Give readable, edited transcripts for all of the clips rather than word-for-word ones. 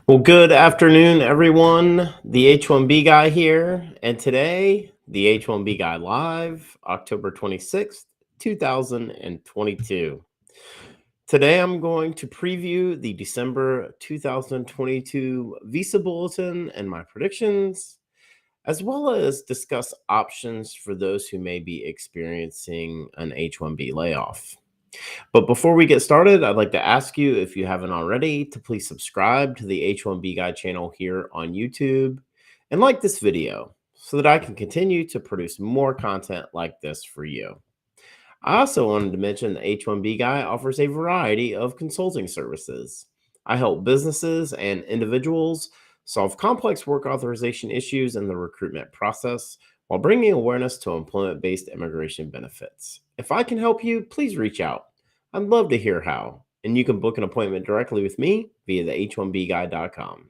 Well, good afternoon, everyone. The H1B guy here, and today, the H1B guy live, October 26th, 2022. Today, I'm going to preview the December 2022 Visa Bulletin and my predictions, as well as discuss options for those who may be experiencing an H1B layoff. But before we get started, I'd like to ask you, if you haven't already, to please subscribe to the H1B Guy channel here on YouTube and like this video so that I can continue to produce more content like this for you. I also wanted to mention the H1B Guy offers a variety of consulting services. I help businesses and individuals solve complex work authorization issues in the recruitment process while bringing awareness to employment-based immigration benefits. If I can help you, please reach out. I'd love to hear how, and you can book an appointment directly with me via the h1bguy.com.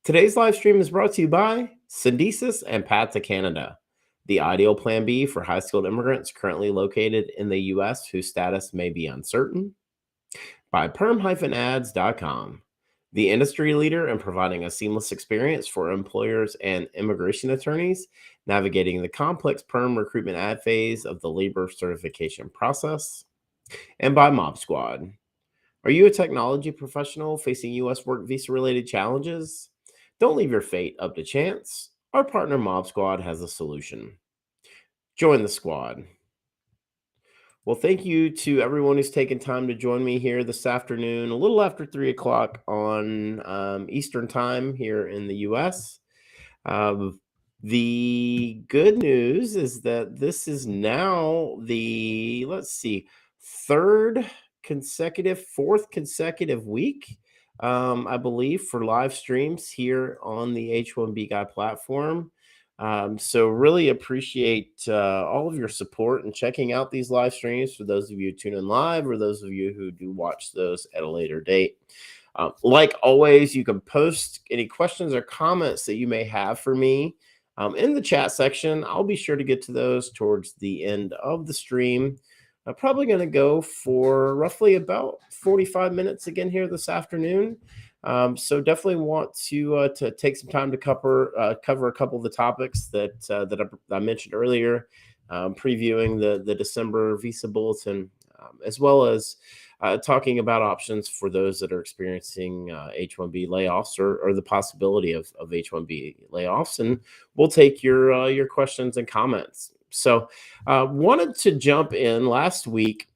Today's live stream is brought to you by Syndesis and Path to Canada, the ideal plan B for high skilled immigrants currently located in the US whose status may be uncertain, by PERM-Ads.com, the industry leader in providing a seamless experience for employers and immigration attorneys navigating the complex PERM recruitment ad phase of the labor certification process, and by Mob Squad. Are you a technology professional facing U.S. work visa related challenges? Don't leave your fate up to chance. Our partner Mob Squad has a solution. Join the squad. Well, thank you to everyone who's taken time to join me here this afternoon, a little after 3 o'clock on Eastern Time here in the U.S. The good news is that this is now the, fourth consecutive week, I believe, for live streams here on the H1B Guy platform. So really appreciate all of your support and checking out these live streams for those of you who tune in live or those of you who do watch those at a later date. Like always, you can post any questions or comments that you may have for me in the chat section. I'll be sure to get to those towards the end of the stream. I'm probably going to go for roughly about 45 minutes again here this afternoon. So definitely want to take some time to cover a couple of the topics that I mentioned earlier, previewing the December Visa Bulletin, as well as talking about options for those that are experiencing H1B layoffs or the possibility of H1B layoffs. And we'll take your questions and comments. So wanted to jump in last week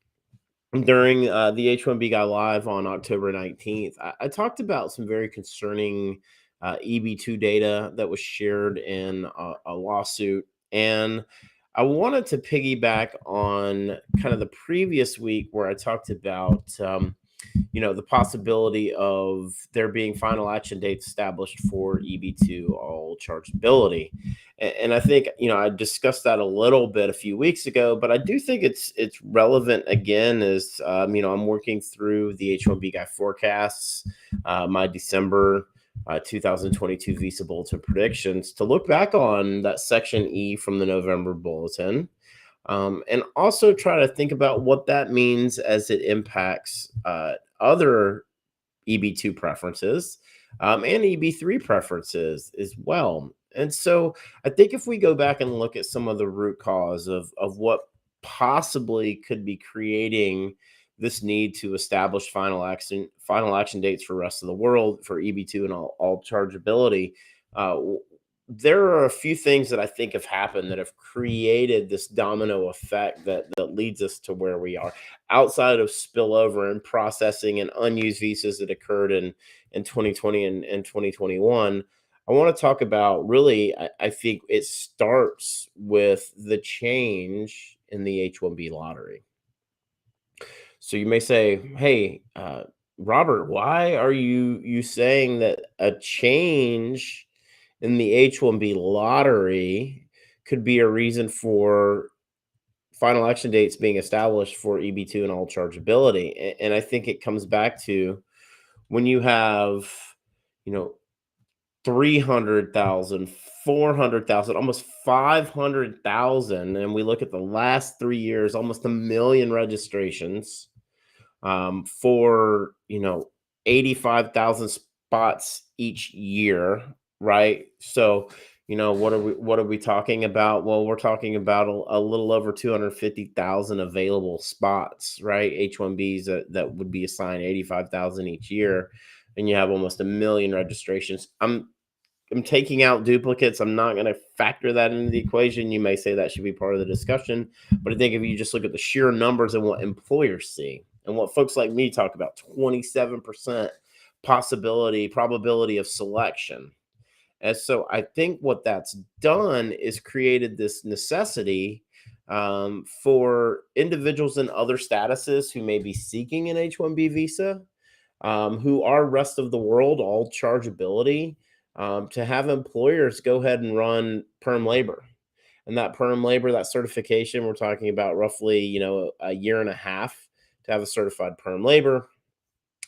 during the H1B Guy Live on October 19th. I talked about some very concerning EB2 data that was shared in a lawsuit. And I wanted to piggyback on kind of the previous week where I talked about, the possibility of there being final action dates established for EB2 all chargeability. And I think, I discussed that a little bit a few weeks ago, but I do think it's relevant again as, I'm working through the H1B Guy forecasts, my December 2022 Visa Bulletin predictions to look back on that Section E from the November Bulletin, and also try to think about what that means as it impacts other EB2 preferences and EB3 preferences as well. And so I think if we go back and look at some of the root cause of what possibly could be creating this need to establish final action dates for the rest of the world for EB2 and all chargeability, there are a few things that I think have happened that have created this domino effect that leads us to where we are, outside of spillover and processing and unused visas that occurred in 2020 and 2021. I want to talk about really, I think it starts with the change in the H1B lottery. So you may say, hey, Robert, why are you saying that a change in the H1B lottery could be a reason for final action dates being established for EB2 and all chargeability? And I think it comes back to when you have, 300,000, 400,000, almost 500,000, and we look at the last 3 years, almost 1 million registrations for 85,000 spots each year, right? So, what are we talking about? Well, we're talking about a little over 250,000 available spots, right? H1Bs that would be assigned 85,000 each year, and you have almost a million registrations. I'm taking out duplicates. I'm not going to factor that into the equation. You may say that should be part of the discussion, but I think if you just look at the sheer numbers and what employers see and what folks like me talk about, 27% probability of selection. And so I think what that's done is created this necessity for individuals in other statuses who may be seeking an H-1B visa, who are rest of the world, all chargeability, to have employers go ahead and run perm labor. And that perm labor, that certification, we're talking about roughly, a year and a half to have a certified perm labor.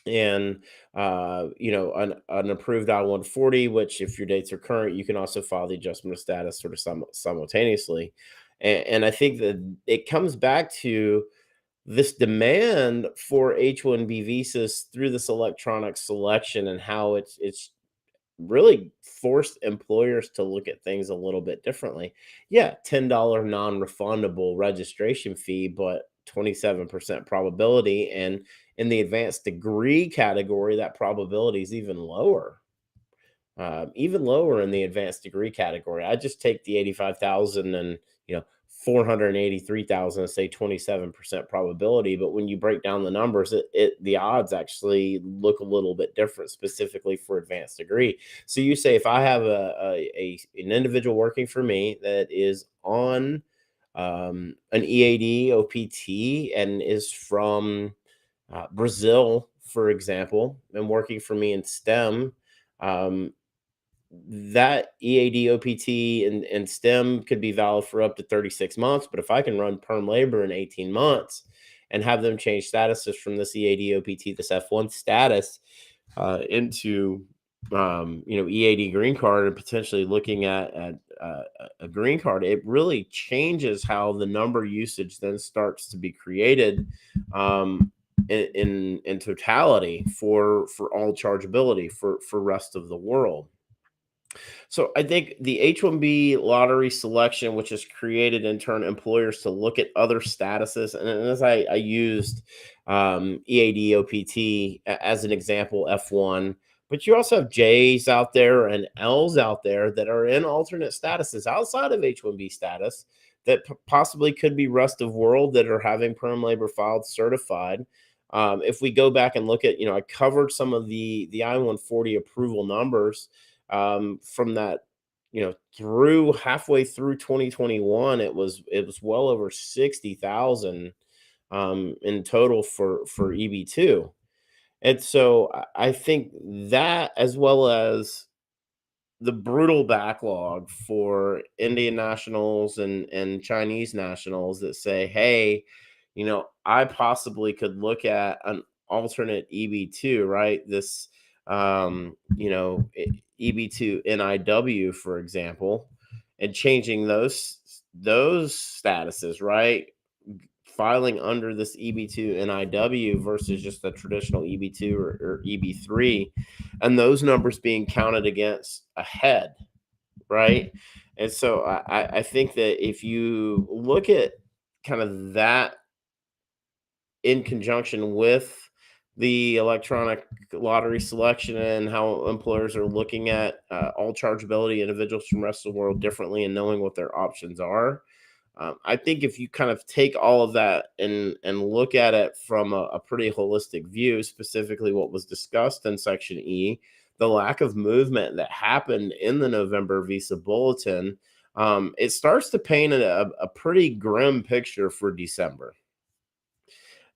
And an approved I-140, which if your dates are current, you can also file the adjustment of status sort of simultaneously. And I think that it comes back to this demand for H-1B visas through this electronic selection and how it's really forced employers to look at things a little bit differently. Yeah, $10 non-refundable registration fee, but 27% probability. And in the advanced degree category, that probability is even lower in the advanced degree category. I just take the 85,000 and 483,000 and say 27% probability. But when you break down the numbers, the odds actually look a little bit different, specifically for advanced degree. So you say if I have an individual working for me that is on an EAD OPT and is from Brazil, for example, and working for me in STEM. Um, that EAD OPT and STEM could be valid for up to 36 months. But if I can run perm labor in 18 months and have them change statuses from this EAD OPT, this F1 status, into EAD green card and potentially looking at a green card, it really changes how the number usage then starts to be created in totality for all chargeability for rest of the world. So I think the H-1B lottery selection, which has created in turn employers to look at other statuses, and as I used EAD OPT as an example, F1, but you also have J's out there and L's out there that are in alternate statuses outside of H-1B status that possibly could be rest of world that are having perm labor filed certified. If we go back and look at, I covered some of the I-140 approval numbers from that, through halfway through 2021, it was well over 60,000 in total for EB2. And so I think that, as well as the brutal backlog for Indian nationals and Chinese nationals that say, hey, I possibly could look at an alternate EB2, right? This, EB2 NIW, for example, and changing those statuses, right? Filing under this EB2 NIW versus just the traditional EB2 or EB3, and those numbers being counted against a head, right? And so I think that if you look at kind of that in conjunction with the electronic lottery selection and how employers are looking at all chargeability individuals from the rest of the world differently and knowing what their options are. I think if you kind of take all of that and look at it from a pretty holistic view, specifically what was discussed in Section E, the lack of movement that happened in the November Visa Bulletin, it starts to paint a pretty grim picture for December.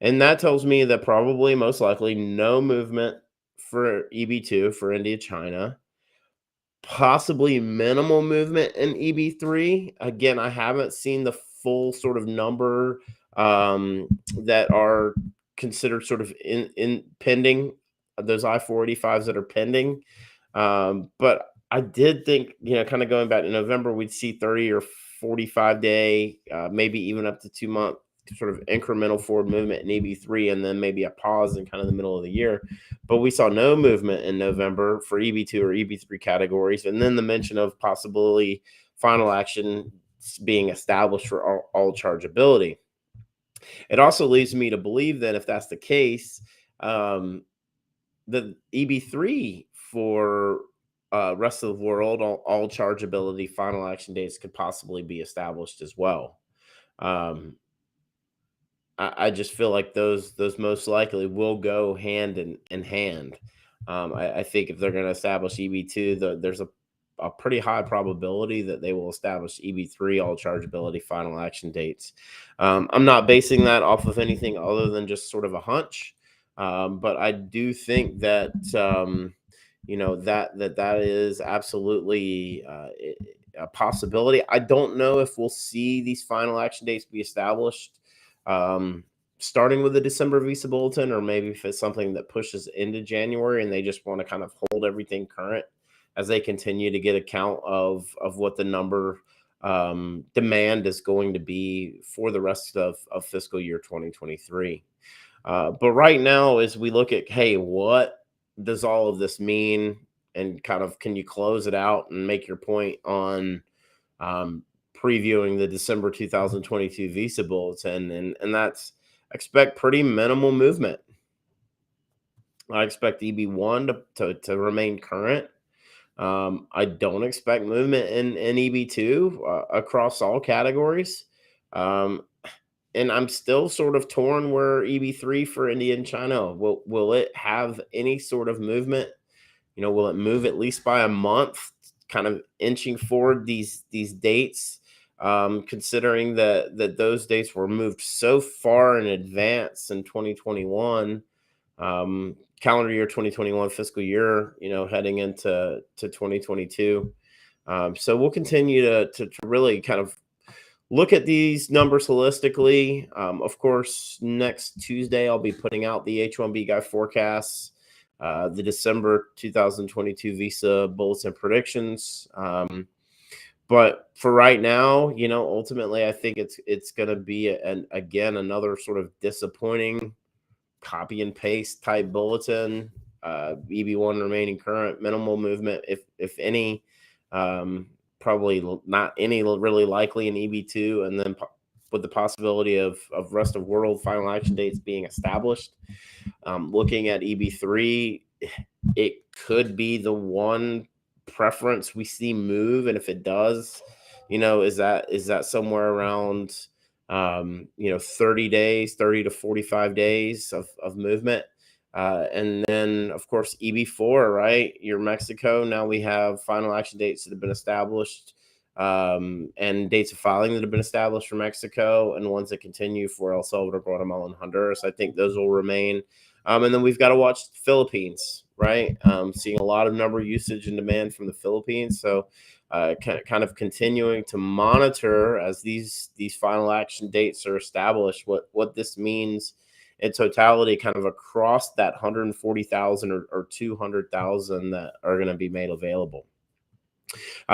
And that tells me that probably most likely no movement for EB2 for India, China, possibly minimal movement in EB3. Again, I haven't seen the full sort of number that are considered sort of in pending, those I-485s that are pending. But I did think, kind of going back to November, we'd see 30 or 45 day, maybe even up to 2 month sort of incremental forward movement in EB3 and then maybe a pause in kind of the middle of the year. But we saw no movement in November for EB2 or EB3 categories. And then the mention of possibly final action being established for all chargeability. It also leads me to believe that if that's the case, the EB3 for rest of the world, all chargeability final action dates could possibly be established as well. Um, I just feel like those most likely will go hand in hand. I think if they're going to establish EB2, there's a pretty high probability that they will establish EB3 all chargeability final action dates. I'm not basing that off of anything other than just sort of a hunch, but I do think that that is absolutely a possibility. I don't know if we'll see these final action dates be established starting with the December Visa Bulletin, or maybe if it's something that pushes into January and they just want to kind of hold everything current as they continue to get account of what the number demand is going to be for the rest of fiscal year 2023. But right now, as we look at, hey, what does all of this mean? And kind of, can you close it out and make your point on previewing the December 2022 Visa Bulletin? And that's, expect pretty minimal movement. I expect EB1 to remain current. I don't expect movement in EB2 across all categories. And I'm still sort of torn where EB3 for India and China. Will it have any sort of movement? Will it move at least by a month, kind of inching forward these dates, considering that those dates were moved so far in advance in 2021, calendar year 2021 fiscal year, heading into 2022. So we'll continue to really kind of look at these numbers holistically. Of course, next Tuesday, I'll be putting out the H1B Guy forecasts, the December 2022 Visa Bulletin predictions. But for right now, ultimately, I think it's going to be again another sort of disappointing copy and paste type bulletin. EB1 remaining current, minimal movement, if any. Probably not any really likely in EB2, and then with the possibility of rest of world final action dates being established. Looking at EB3, it could be the one preference we see move, and if it does, is that somewhere around 30 days, 30 to 45 days of movement. And then, of course, EB4, right? Your Mexico. Now we have final action dates that have been established, and dates of filing that have been established for Mexico, and ones that continue for El Salvador, Guatemala, and Honduras. I think those will remain. And then we've got to watch the Philippines, right? Seeing a lot of number usage and demand from the Philippines. So kind of continuing to monitor as these final action dates are established, what this means in totality, kind of across that 140,000 or 200,000 that are going to be made available.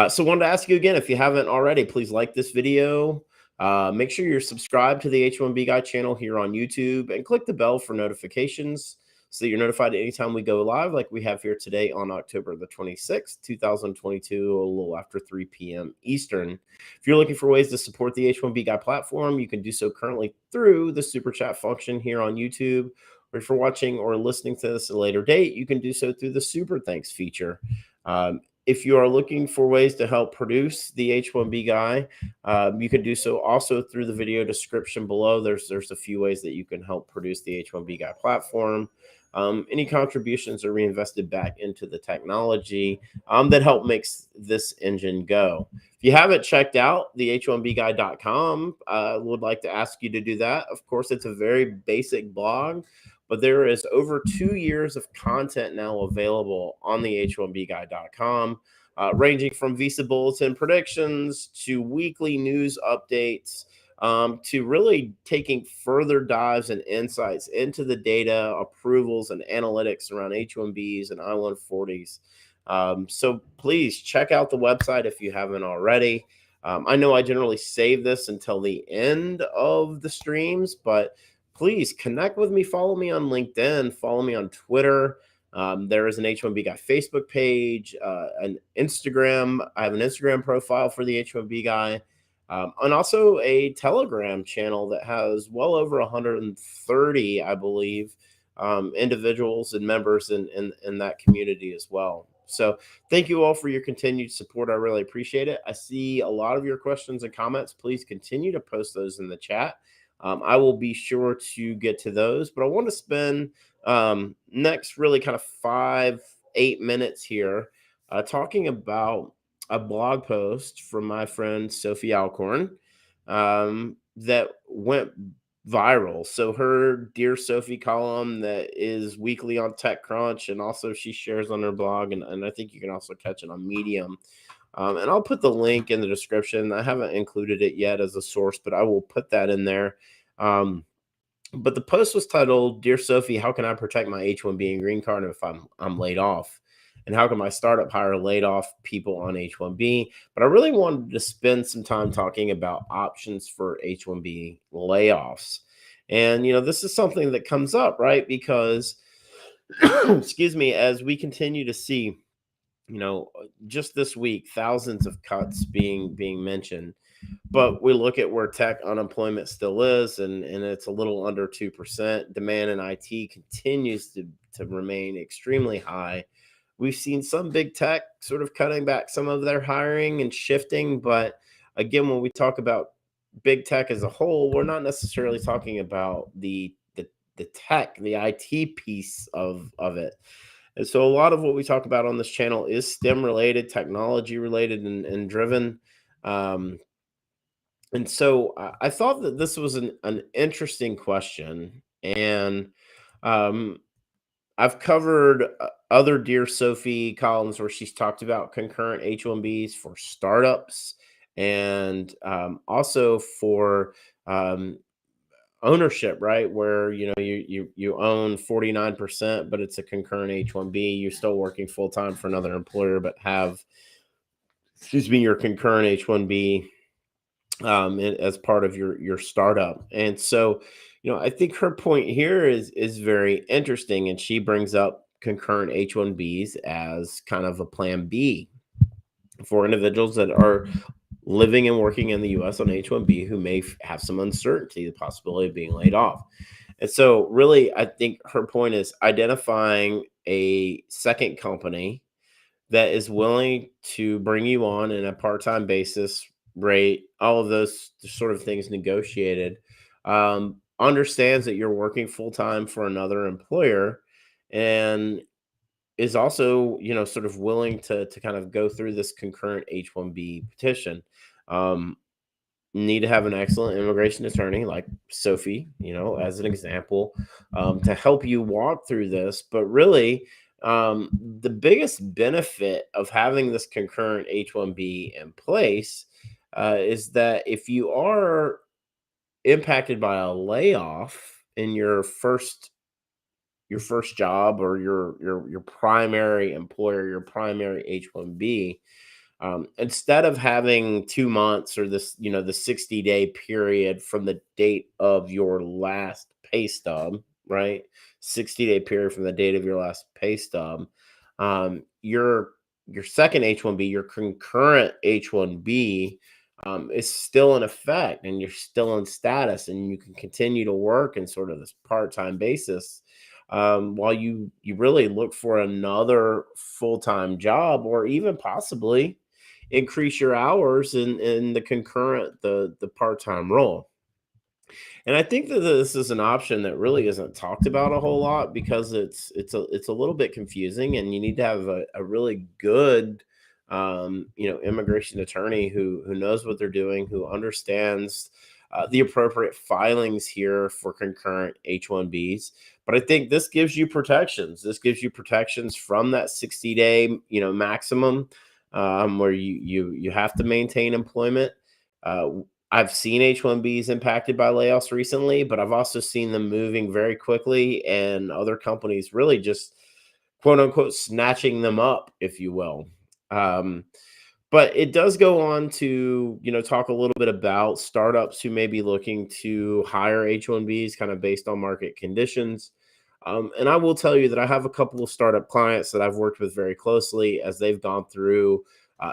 So wanted to ask you again, if you haven't already, please like this video. Make sure you're subscribed to the H1B Guy channel here on YouTube, and click the bell for notifications so that you're notified anytime we go live, like we have here today on October the 26th, 2022, a little after 3 p.m. Eastern. If you're looking for ways to support the H1B Guy platform, you can do so currently through the super chat function here on YouTube. Or if you're watching or listening to this at a later date, you can do so through the super thanks feature. If you are looking for ways to help produce the H1B Guy, you can do so also through the video description below. There's a few ways that you can help produce the H1B Guy platform. Any contributions are reinvested back into the technology that help makes this engine go. If you haven't checked out the h1bguy.com, would like to ask you to do that. Of course, it's a very basic blog, but there is over 2 years of content now available on the h1bguy.com, ranging from Visa Bulletin predictions to weekly news updates, to really taking further dives and insights into the data, approvals, and analytics around H1Bs and I-140s. So please check out the website if you haven't already. I know I generally save this until the end of the streams, but please connect with me. Follow me on LinkedIn. Follow me on Twitter. There is an H1B Guy Facebook page, an Instagram. I have an Instagram profile for the H1B Guy, and also a Telegram channel that has well over 130, I believe, individuals and members in that community as well. So thank you all for your continued support. I really appreciate it. I see a lot of your questions and comments. Please continue to post those in the chat. I will be sure to get to those, but I want to spend next really kind of 5-8 minutes here talking about a blog post from my friend Sophie Alcorn that went viral. So her Dear Sophie column that is weekly on TechCrunch, and also she shares on her blog, and I think you can also catch it on Medium. And I'll put the link in the description. I haven't included it yet as a source, but I will put that in there. But the post was titled, Dear Sophie, how can I protect my H1B and green card if I'm laid off? And how can my startup hire laid off people on H1B? But I really wanted to spend some time talking about options for H1B layoffs. And, this is something that comes up, right? Because, excuse me, as we continue to see, just this week, thousands of cuts being mentioned. But we look at where tech unemployment still is, and it's a little under 2%. Demand in IT continues to remain extremely high. We've seen some big tech sort of cutting back some of their hiring and shifting. But again, when we talk about big tech as a whole, we're not necessarily talking about the tech, the IT piece of it. And so a lot of what we talk about on this channel is STEM related, technology related, and driven. And so I thought that this was an interesting question. And um, I've covered other Dear Sophie columns where she's talked about concurrent H1Bs for startups, and also for ownership, right? Where you own 49%, but it's a concurrent H1B. You're still working full time for another employer, but have, excuse me, your concurrent H1B as part of your startup. And so, I think her point here is very interesting, and she brings up concurrent H1Bs as kind of a plan B for individuals that are living and working in the U.S. on H1B who may have some uncertainty, the possibility of being laid off. And so, really, I think her point is identifying a second company that is willing to bring you on in a part-time basis, rate, all of those sort of things negotiated, understands that you're working full-time for another employer, and is also, sort of willing to kind of go through this concurrent H1B petition. Um, Need to have an excellent immigration attorney like Sophie, as an example, to help you walk through this. But really, the biggest benefit of having this concurrent H1B in place is that if you are impacted by a layoff in your first job, or your primary employer, your primary H1B, instead of having 2 months, or the 60-day period from the date of your last pay stub, right? 60-day period from the date of your last pay stub. Your second H1B, your concurrent H1B, is still in effect, and you're still in status, and you can continue to work in sort of this part-time basis, while you really look for another full-time job, or even possibly increase your hours in the part-time role. And I think that this is an option that really isn't talked about a whole lot, because it's a little bit confusing, and you need to have a really good immigration attorney who knows what they're doing, who understands the appropriate filings here for concurrent H1Bs. But I think this gives you protections. This gives you protections from that 60-day maximum, where you have to maintain employment. I've seen H1Bs impacted by layoffs recently, but I've also seen them moving very quickly, and other companies really just, quote unquote, snatching them up, if you will. But it does go on to, talk a little bit about startups who may be looking to hire H1Bs kind of based on market conditions. And I will tell you that I have a couple of startup clients that I've worked with very closely as they've gone through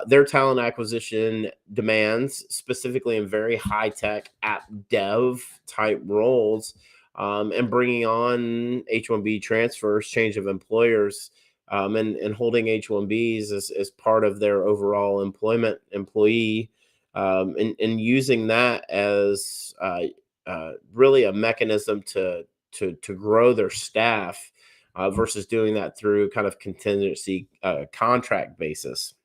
their talent acquisition demands, specifically in very high tech app dev type roles, and bringing on H1B transfers, change of employers, and holding H1Bs as part of their overall employee, and using that as really a mechanism to grow their staff, versus doing that through kind of contingency contract basis.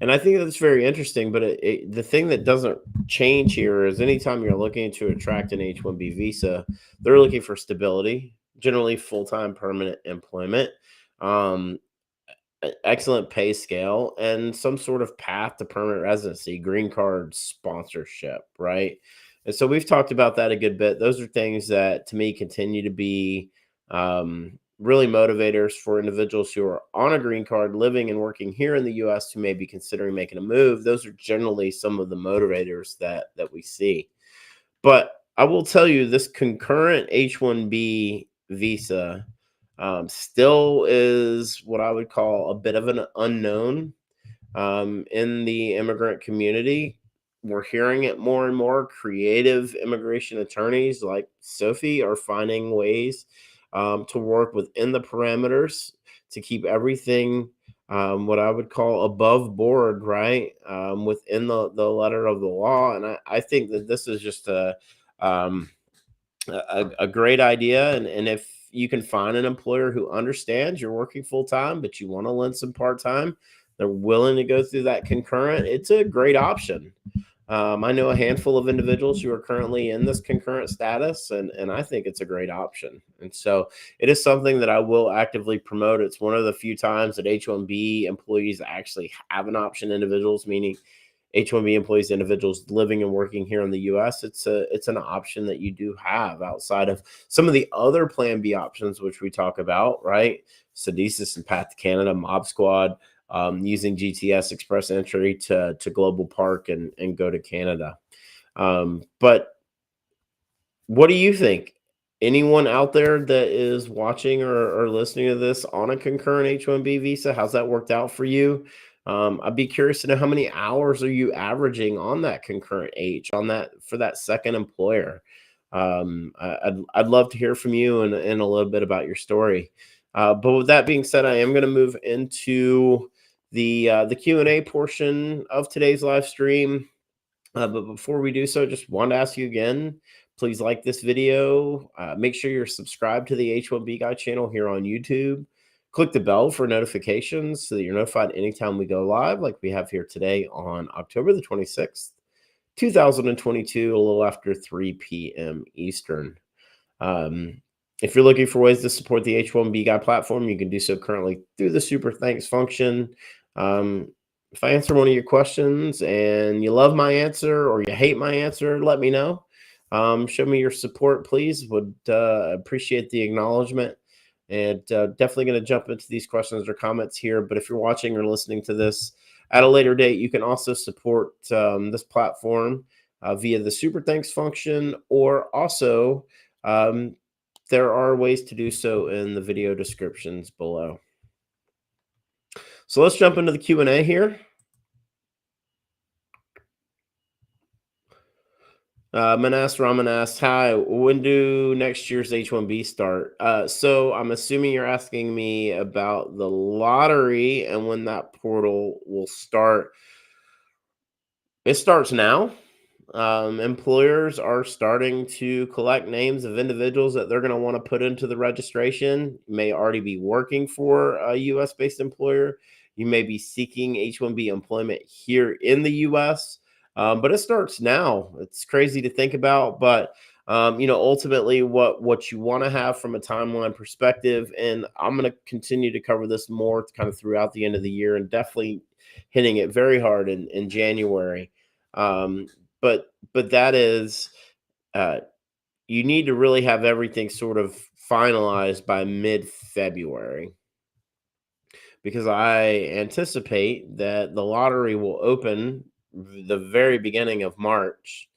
And I think that's very interesting. But the thing that doesn't change here is anytime you're looking to attract an H1B visa, they're looking for stability, generally full time permanent employment. Um, Excellent pay scale, and some sort of path to permanent residency, green card sponsorship, right? And so we've talked about that a good bit. Those are things that to me continue to be really motivators for individuals who are on a green card living and working here in the US who may be considering making a move. Those are generally some of the motivators that we see. But I will tell you, this concurrent H1B visa still is what I would call a bit of an unknown in the immigrant community. We're hearing it more and more. Creative immigration attorneys like Sophie are finding ways to work within the parameters to keep everything what I would call above board, right? Within the letter of the law. And I think that this is just um, a great idea. And if you can find an employer who understands you're working full time, but you want to lend some part time, they're willing to go through that concurrent, it's a great option. I know a handful of individuals who are currently in this concurrent status, and I think it's a great option. And so it is something that I will actively promote. It's one of the few times that H1B employees actually have an option, individuals, meaning H1B employees, individuals living and working here in the US. It's an option that you do have outside of some of the other Plan B options, which we talk about, right? Sedesis and Path to Canada, Mob Squad, using GTS Express Entry to Global Park and go to Canada. But what do you think? Anyone out there that is watching or listening to this on a concurrent H1B visa, how's that worked out for you? I'd be curious to know how many hours are you averaging on that concurrent H on that for that second employer. I'd love to hear from you and a little bit about your story. But with that being said, I am going to move into the Q&A portion of today's live stream. But before we do so, just want to ask you again, please like this video. Make sure you're subscribed to the H1B Guy channel here on YouTube. Click the bell for notifications so that you're notified anytime we go live, like we have here today on October the 26th, 2022, a little after 3 p.m. Eastern. If you're looking for ways to support the H1B Guy platform, you can do so currently through the Super Thanks function. If I answer one of your questions and you love my answer or you hate my answer, let me know. Show me your support, please. Would appreciate the acknowledgement. And definitely going to jump into these questions or comments here. But if you're watching or listening to this at a later date, you can also support this platform via the Super Thanks function, or also there are ways to do so in the video descriptions below. So let's jump into the Q&A here. Manas Raman asks, hi, when do next year's H1B start? So I'm assuming you're asking me about the lottery and when that portal will start. It starts now. Employers are starting to collect names of individuals that they're going to want to put into the registration. You may already be working for a US based employer. You may be seeking H1B employment here in the US, but it starts now. It's crazy to think about, but ultimately what you want to have from a timeline perspective, and I'm going to continue to cover this more kind of throughout the end of the year and definitely hitting it very hard in January. Um, but that is, uh, you need to really have everything sort of finalized by mid-February. because I anticipate that the lottery will open the very beginning of March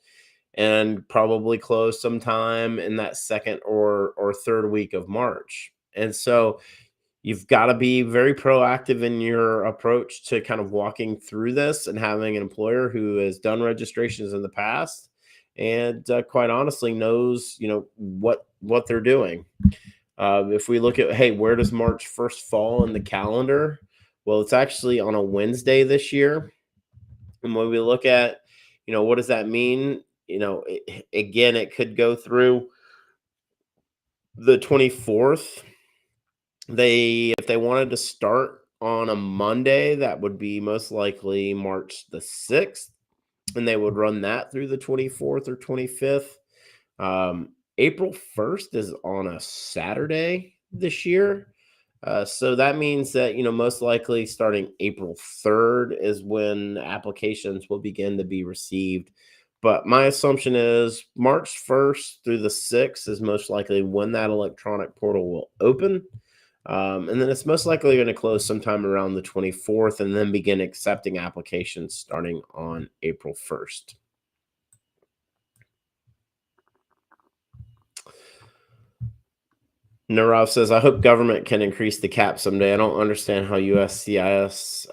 and probably close sometime in that second or third week of March. And so you've got to be very proactive in your approach to kind of walking through this and having an employer who has done registrations in the past and quite honestly knows what they're doing. If we look at, hey, where does March 1st fall in the calendar? Well, it's actually on a Wednesday this year. And when we look at, what does that mean? Again, it could go through the 24th. If they wanted to start on a Monday, that would be most likely March the 6th, and they would run that through the 24th or 25th. April 1st is on a Saturday this year. So that means that, most likely starting April 3rd is when applications will begin to be received. But my assumption is March 1st through the 6th is most likely when that electronic portal will open. And then it's most likely going to close sometime around the 24th and then begin accepting applications starting on April 1st. Narav says, I hope government can increase the cap someday. I don't understand how USCIS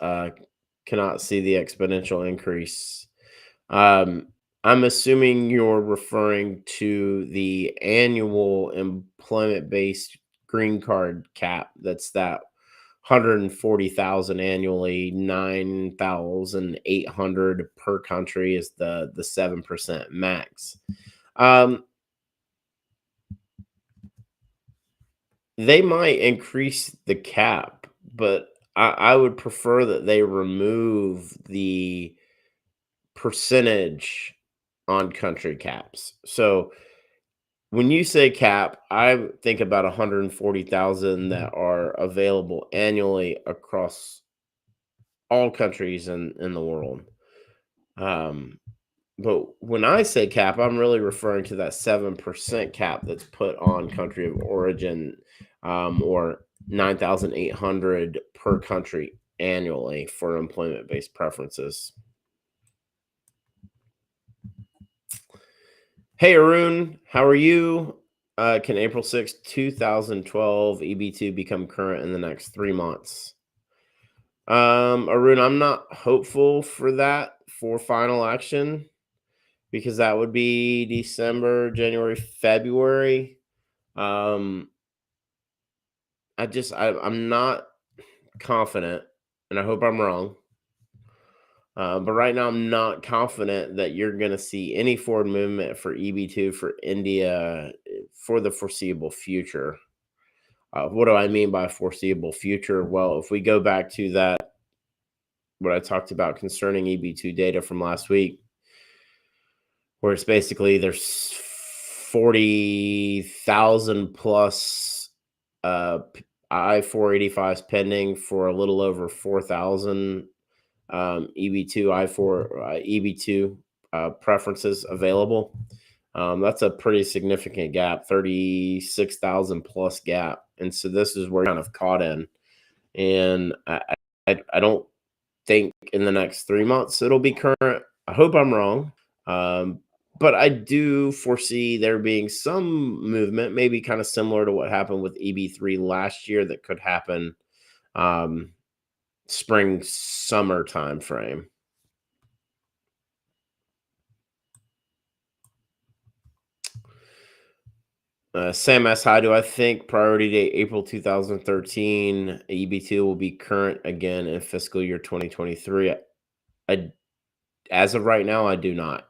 cannot see the exponential increase. I'm assuming you're referring to the annual employment-based green card cap. That's that 140,000 annually, 9,800 per country is the 7% max. They might increase the cap, but I would prefer that they remove the percentage on country caps. So when you say cap, I think about 140,000 that are available annually across all countries in the world. But when I say cap, I'm really referring to that 7% cap that's put on country of origin, or 9,800 per country annually for employment-based preferences. Hey, Arun, how are you? Can April 6th, 2012 EB2 become current in the next 3 months? Arun, I'm not hopeful for that for final action because that would be December, January, February. I'm not confident, and I hope I'm wrong. But right now, I'm not confident that you're going to see any forward movement for EB2 for India for the foreseeable future. What do I mean by foreseeable future? Well, if we go back to that, what I talked about concerning EB2 data from last week, where it's basically there's 40,000 plus I-485s pending for a little over 4,000 EB2 I-4 EB2 preferences available. That's a pretty significant gap, 36,000 plus gap, and so this is where you're kind of caught in. And I don't think in the next 3 months it'll be current. I hope I'm wrong. But I do foresee there being some movement, maybe kind of similar to what happened with EB3 last year, that could happen spring, summer time frame. Sam asks, how do I think priority date April 2013 EB2 will be current again in fiscal year 2023? As of right now, I do not.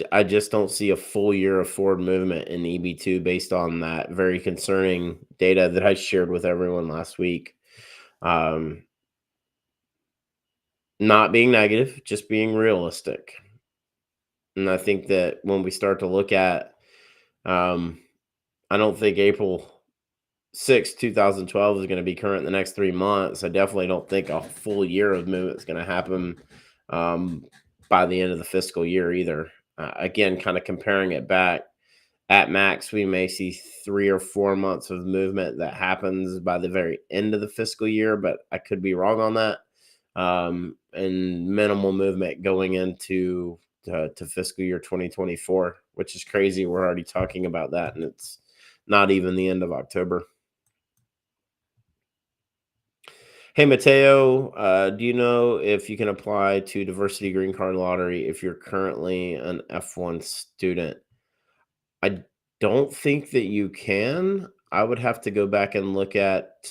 I just don't see a full year of forward movement in EB2 based on that very concerning data that I shared with everyone last week. Not being negative, just being realistic. And I think that when we start to look at, I don't think April 6th, 2012 is going to be current in the next 3 months. I definitely don't think a full year of movement is going to happen by the end of the fiscal year either. Again, kind of comparing it back, At max, we may see 3 or 4 months of movement that happens by the very end of the fiscal year, but I could be wrong on that. And minimal movement going into to fiscal year 2024, which is crazy. We're already talking about that, and it's not even the end of October. Hey, Mateo, do you know if you can apply to Diversity Green Card Lottery if you're currently an F1 student? I don't think that you can. I would have to go back and look at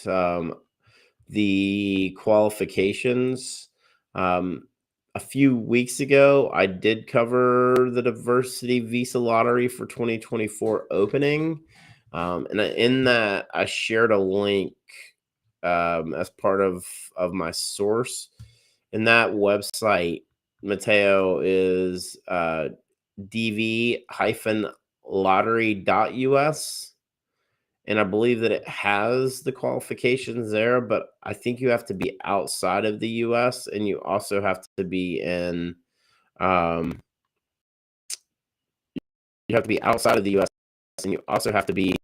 the qualifications. A few weeks ago, I did cover the Diversity Visa Lottery for 2024 opening. And in that, I shared a link as part of my source. And that website, Mateo, is dv-lottery.us. And I believe that it has the qualifications there, but I think you have to be outside of the US, and you also have to be in um, you have to be outside of the US, and you also have to be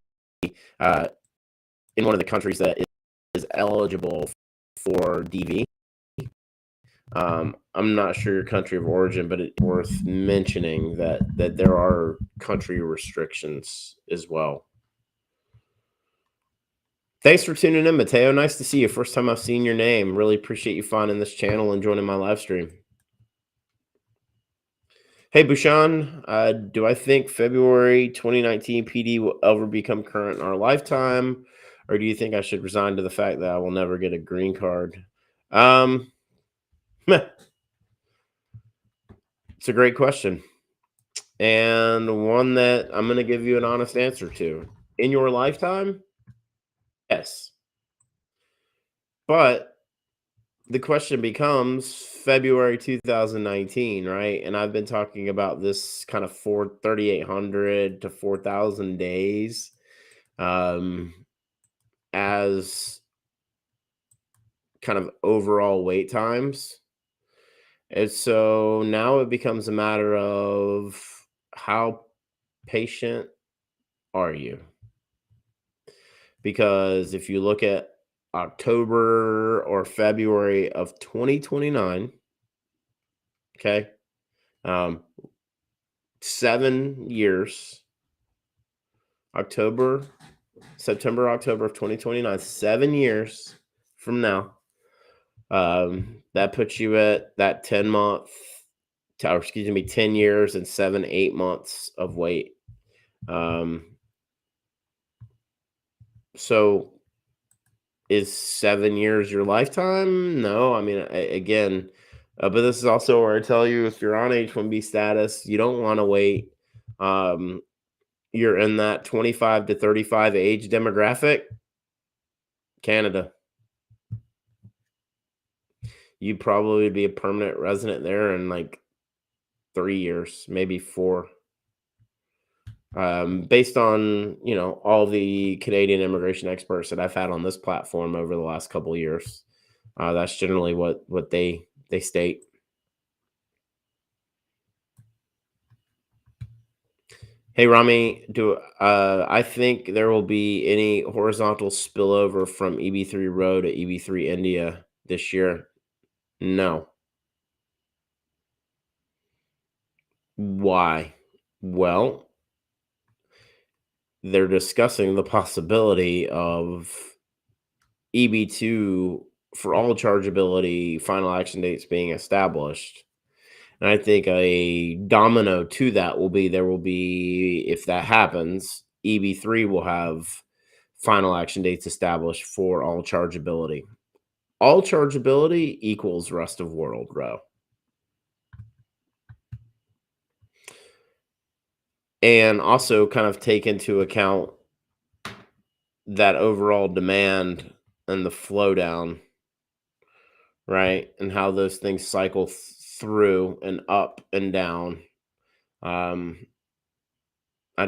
uh, in one of the countries that is eligible for DV. I'm not sure your country of origin, but it's worth mentioning that there are country restrictions as well. Thanks for tuning in, Mateo. Nice to see you. First time I've seen your name. Really appreciate you finding this channel and joining my live stream. Hey, Bushan, do I think February 2019 PD will ever become current in our lifetime? Or do you think I should resign to the fact that I will never get a green card? It's a great question, and one that I'm going to give you an honest answer to. In your lifetime, yes. But the question becomes February 2019, right? And I've been talking about this kind of 3,800 to 4,000 days as kind of overall wait times. And so now it becomes a matter of how patient are you? Because if you look at October or February of 2029, okay, 7 years, September, October of 2029, 7 years from now, that puts you at that 10 years and 7, 8 months of wait. So is 7 years your lifetime? No, I mean, again, but this is also where I tell you, if you're on H1B status, you don't want to wait. You're in that 25 to 35 age demographic, Canada. You probably would be a permanent resident there in like 3 years, maybe 4. Based on, all the Canadian immigration experts that I've had on this platform over the last couple of years, that's generally what they state. Hey, Rami, I think there will be any horizontal spillover from EB3 Row to EB3 India this year? No. Why? Well, they're discussing the possibility of EB2 for all chargeability final action dates being established. And I think a domino to that will be, if that happens, EB3 will have final action dates established for all chargeability. All chargeability equals rest of world row. And also kind of take into account that overall demand and the flow down, right? And how those things cycle through and up and down. I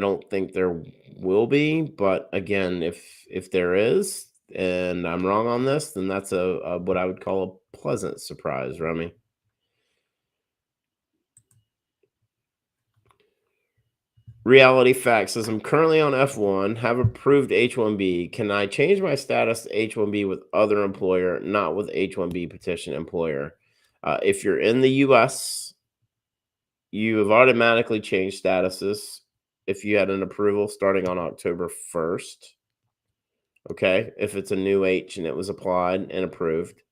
don't think there will be, but again, if there is, and I'm wrong on this, then that's a what I would call a pleasant surprise, Remy. Reality Fact says I'm currently on F1, have approved H1B. Can I change my status to H1B with other employer, not with H1B petition employer? If you're in the US, you have automatically changed statuses if you had an approval starting on October 1st. Okay. If it's a new H and it was applied and approved.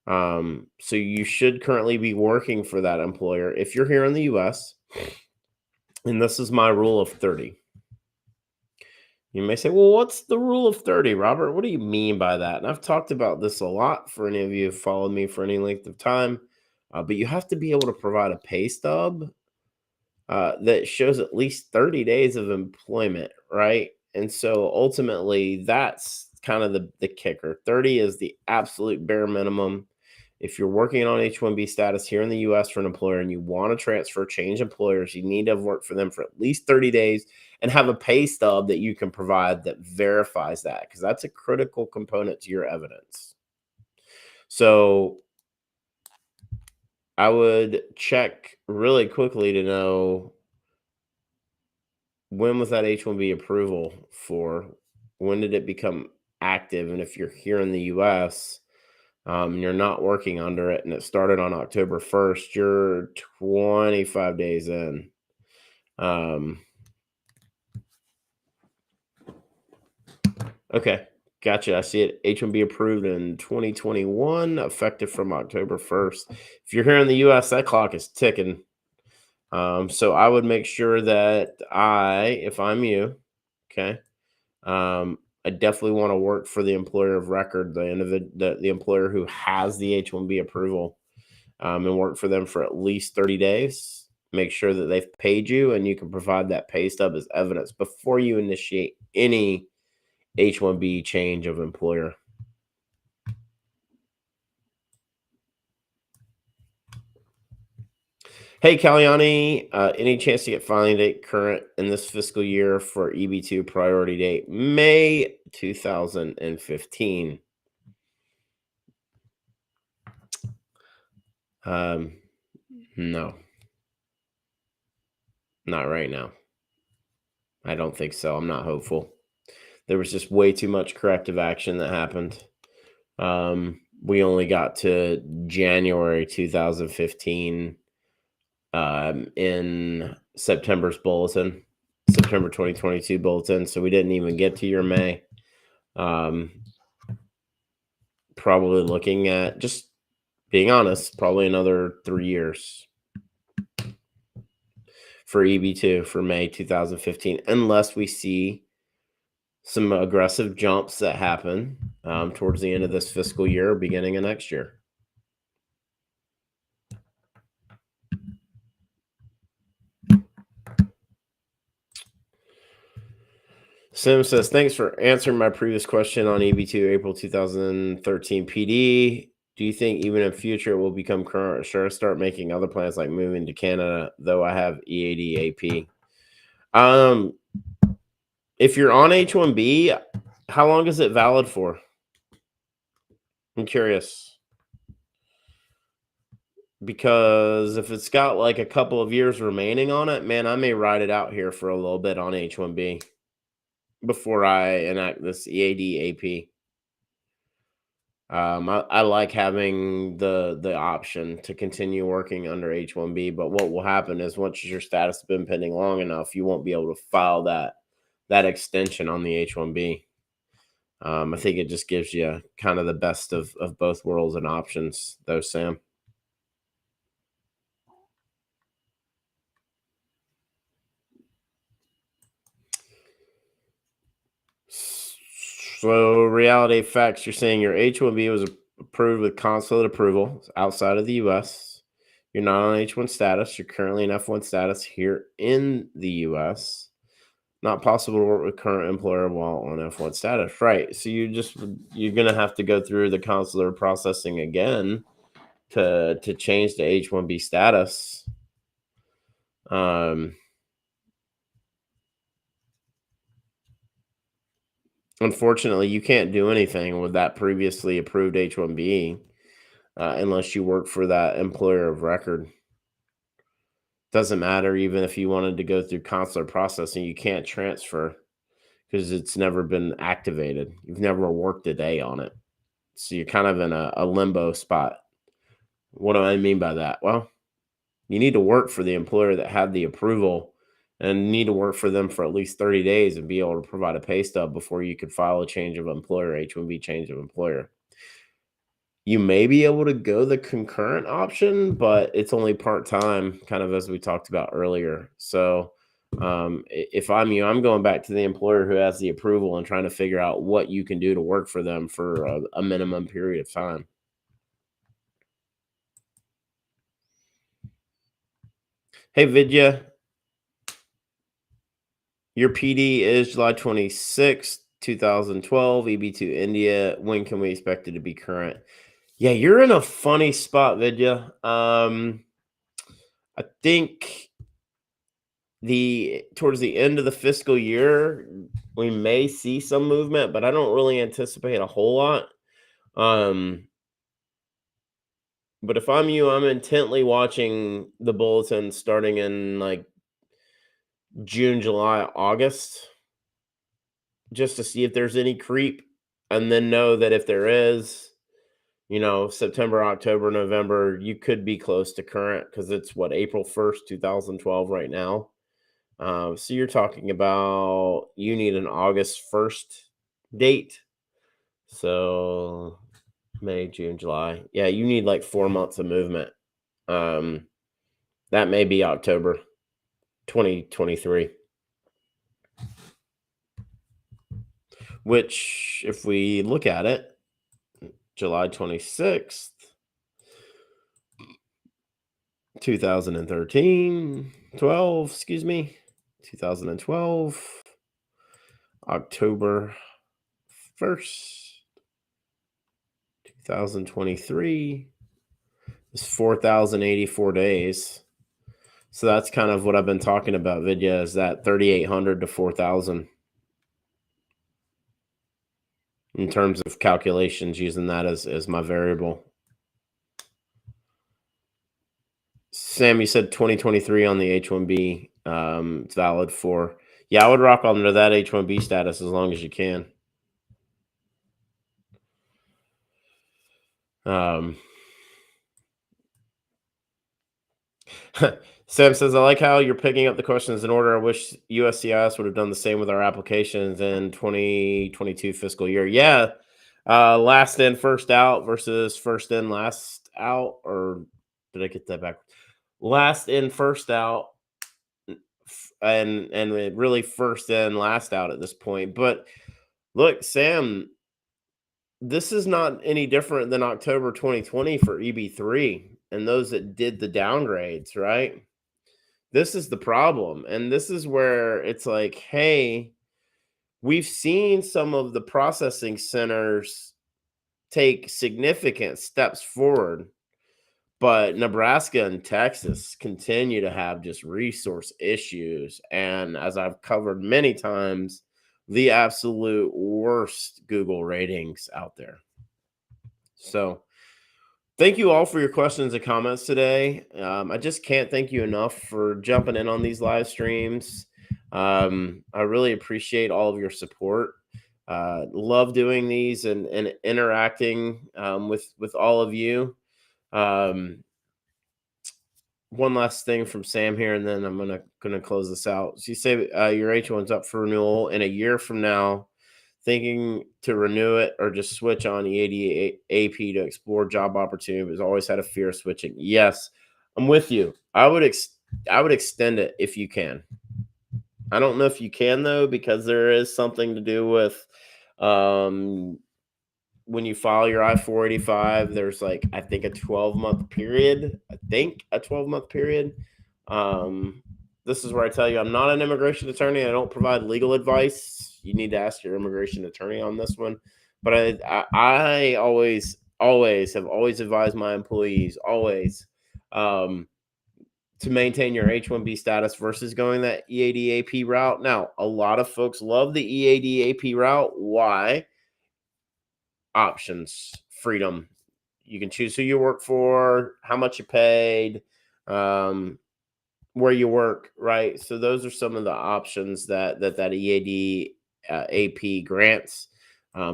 So you should currently be working for that employer if you're here in the US. And this is my rule of 30. You may say, well, what's the rule of 30, Robert? What do you mean by that? And I've talked about this a lot for any of you who've followed me for any length of time. But you have to be able to provide a pay stub that shows at least 30 days of employment, right? And so ultimately, that's kind of the kicker. 30 is the absolute bare minimum. If you're working on H1B status here in the US for an employer and you want to transfer, change employers, you need to have worked for them for at least 30 days and have a pay stub that you can provide that verifies that, because that's a critical component to your evidence. So I would check really quickly to know, when was that H1B approval for? When did it become active? And if you're here in the US, you're not working under it and it started on October 1st, you're 25 days in. Okay, gotcha. I see it. H1B approved in 2021, effective from October 1st. If you're here in the US, that clock is ticking. So I would make sure that if I'm you, okay, I definitely want to work for the employer of record, the employer who has the H1B approval, and work for them for at least 30 days. Make sure that they've paid you and you can provide that pay stub as evidence before you initiate any H1B change of employer. Hey, Kalyani, any chance to get filing date current in this fiscal year for EB2 priority date, May 2015? No, not right now. I don't think so. I'm not hopeful. There was just way too much corrective action that happened. We only got to January 2015 in September's bulletin, September 2022 bulletin. So we didn't even get to your May. Probably looking at, just being honest, probably another 3 years for EB2 for May 2015, unless we see some aggressive jumps that happen towards the end of this fiscal year or beginning of next year. Sim says, thanks for answering my previous question on EB2 April 2013 PD. Do you think even in future it will become current, or should I start making other plans like moving to Canada, though I have EAD AP? If you're on H1B, how long is it valid for? I'm curious. Because if it's got like a couple of years remaining on it, man, I may ride it out here for a little bit on H1B before I enact this EAD AP. I like having the option to continue working under H1B, but what will happen is once your status has been pending long enough, you won't be able to file that extension on the H1B. I think it just gives you kind of the best of both worlds and options, though, Sam. So, reality facts, you're saying your H1B was approved with consulate approval outside of the US. You're not on H1 status. You're currently in F1 status here in the US. Not possible to work with current employer while on F1 status. Right. So you're going to have to go through the consular processing again to change the H1B status. Unfortunately, you can't do anything with that previously approved H1B unless you work for that employer of record. Doesn't matter even if you wanted to go through consular processing, you can't transfer because it's never been activated. You've never worked a day on it. So you're kind of in a limbo spot. What do I mean by that? Well, you need to work for the employer that had the approval and need to work for them for at least 30 days and be able to provide a pay stub before you could file a change of employer, H1B change of employer. You may be able to go the concurrent option, but it's only part-time, kind of as we talked about earlier. So if I'm you, I'm going back to the employer who has the approval and trying to figure out what you can do to work for them for a minimum period of time. Hey, Vidya, your PD is July 26th, 2012, EB2 India. When can we expect it to be current? Yeah, you're in a funny spot, Vidya. I think towards the end of the fiscal year, we may see some movement, but I don't really anticipate a whole lot. Um, but if I'm you, I'm intently watching the bulletin starting in like June, July, August, just to see if there's any creep, and then know that if there is, September, October, November, you could be close to current because it's what, April 1st, 2012 right now. So you're talking about you need an August 1st date. So May, June, July. Yeah, you need like 4 months of movement. Um, that may be October 2023, which, if we look at it, July 26th, 2013, 12, excuse me, 2012, October 1st, 2023 is 4,084 days. So that's kind of what I've been talking about, Vidya, is that 3,800 to 4,000 in terms of calculations, using that as my variable. Sam, you said 2023 on the H1B. It's valid for. Yeah, I would rock under that H1B status as long as you can. Sam says, I like how you're picking up the questions in order. I wish USCIS would have done the same with our applications in 2022 fiscal year. Yeah. Last in, first out versus first in, last out. Or did I get that back? Last in, first out, and really first in, last out at this point. But look, Sam, this is not any different than October 2020 for EB3 and those that did the downgrades, right? This is the problem. And this is where it's like, hey, we've seen some of the processing centers take significant steps forward, but Nebraska and Texas continue to have just resource issues. And as I've covered many times, the absolute worst Google ratings out there. So, thank you all for your questions and comments today. I just can't thank you enough for jumping in on these live streams. I really appreciate all of your support. Love doing these and interacting with all of you. One last thing from Sam here, and then I'm gonna close this out. So you say your H1's up for renewal in a year from now. Thinking to renew it or just switch on EAD AP to explore job opportunities. Always had a fear of switching. Yes, I'm with you. I would extend it if you can. I don't know if you can though, because there is something to do with when you file your I-485. There's like, I think, a 12-month period. This is where I tell you I'm not an immigration attorney. I don't provide legal advice. You need to ask your immigration attorney on this one. But I always have advised my employees to maintain your H1B status versus going that EAD AP route. Now, a lot of folks love the EAD AP route. Why? Options, freedom. You can choose who you work for, how much you paid. where you work, right? So those are some of the options that EAD AP grants.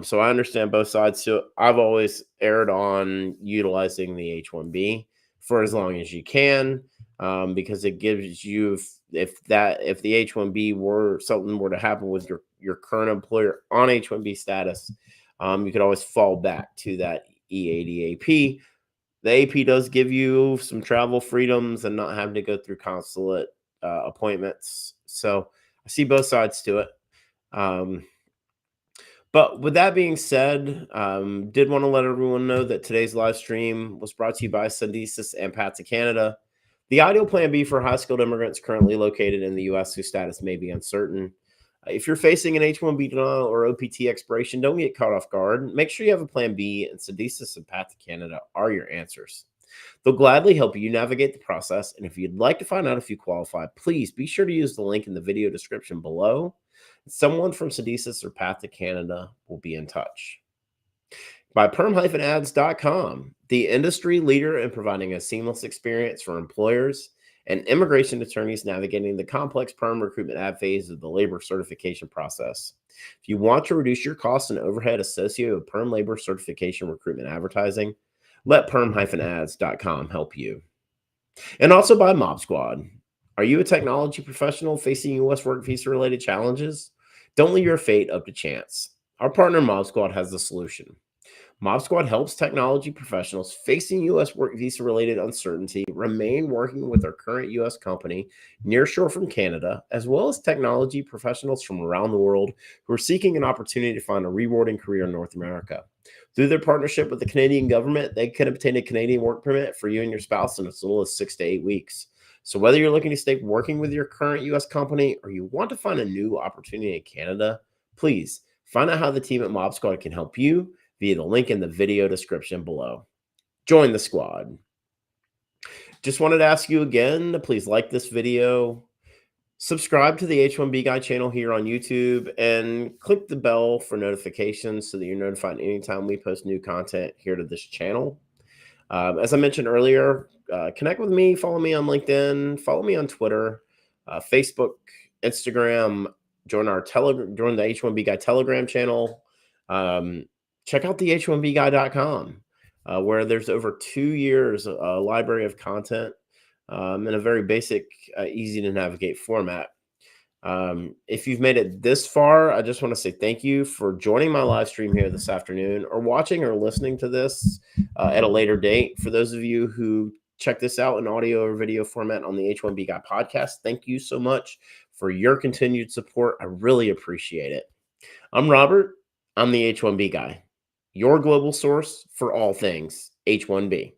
So I understand both sides. So I've always erred on utilizing the H1B for as long as you can, because it gives you, if the H1B were something were to happen with your current employer on H1B status, you could always fall back to that EAD AP. The AP does give you some travel freedoms and not having to go through consulate appointments. So I see both sides to it. Um, but with that being said, did want to let everyone know that today's live stream was brought to you by Syndesis and Path to Canada. The ideal plan B for high skilled immigrants currently located in the U.S. whose status may be uncertain. If you're facing an H-1B denial or OPT expiration, don't get caught off guard. Make sure you have a plan B, and Syndesis and Path to Canada are your answers. They'll gladly help you navigate the process, and if you'd like to find out if you qualify, please be sure to use the link in the video description below. Someone from Syndesis or Path to Canada will be in touch. By PERM-Ads.com, the industry leader in providing a seamless experience for employers and immigration attorneys navigating the complex PERM recruitment ad phase of the labor certification process. If you want to reduce your costs and overhead associated with PERM labor certification recruitment advertising, let PERM-Ads.com help you. And also by Mob Squad. Are you a technology professional facing U.S. work visa related challenges? Don't leave your fate up to chance. Our partner Mob Squad has the solution. Mob Squad helps technology professionals facing U.S. work visa related uncertainty remain working with their current U.S. company nearshore from Canada, as well as technology professionals from around the world who are seeking an opportunity to find a rewarding career in North America. Through their partnership with the Canadian government, they can obtain a Canadian work permit for you and your spouse in as little as 6 to 8 weeks. So whether you're looking to stay working with your current U.S. company or you want to find a new opportunity in Canada, please find out how the team at Mob Squad can help you via the link in the video description below. Join the squad. Just wanted to ask you again to please like this video, subscribe to the H1B Guy channel here on YouTube, and click the bell for notifications so that you're notified anytime we post new content here to this channel. As I mentioned earlier, connect with me, follow me on LinkedIn, follow me on Twitter, Facebook, Instagram, join the H1B Guy Telegram channel. Check out the H1BGuy.com, where there's over 2 years a library of content in a very basic, easy to navigate format. If you've made it this far, I just want to say thank you for joining my live stream here this afternoon, or watching or listening to this at a later date. For those of you who check this out in audio or video format on the H1B Guy podcast, thank you so much for your continued support. I really appreciate it. I'm Robert. I'm the H1B Guy, your global source for all things H1B.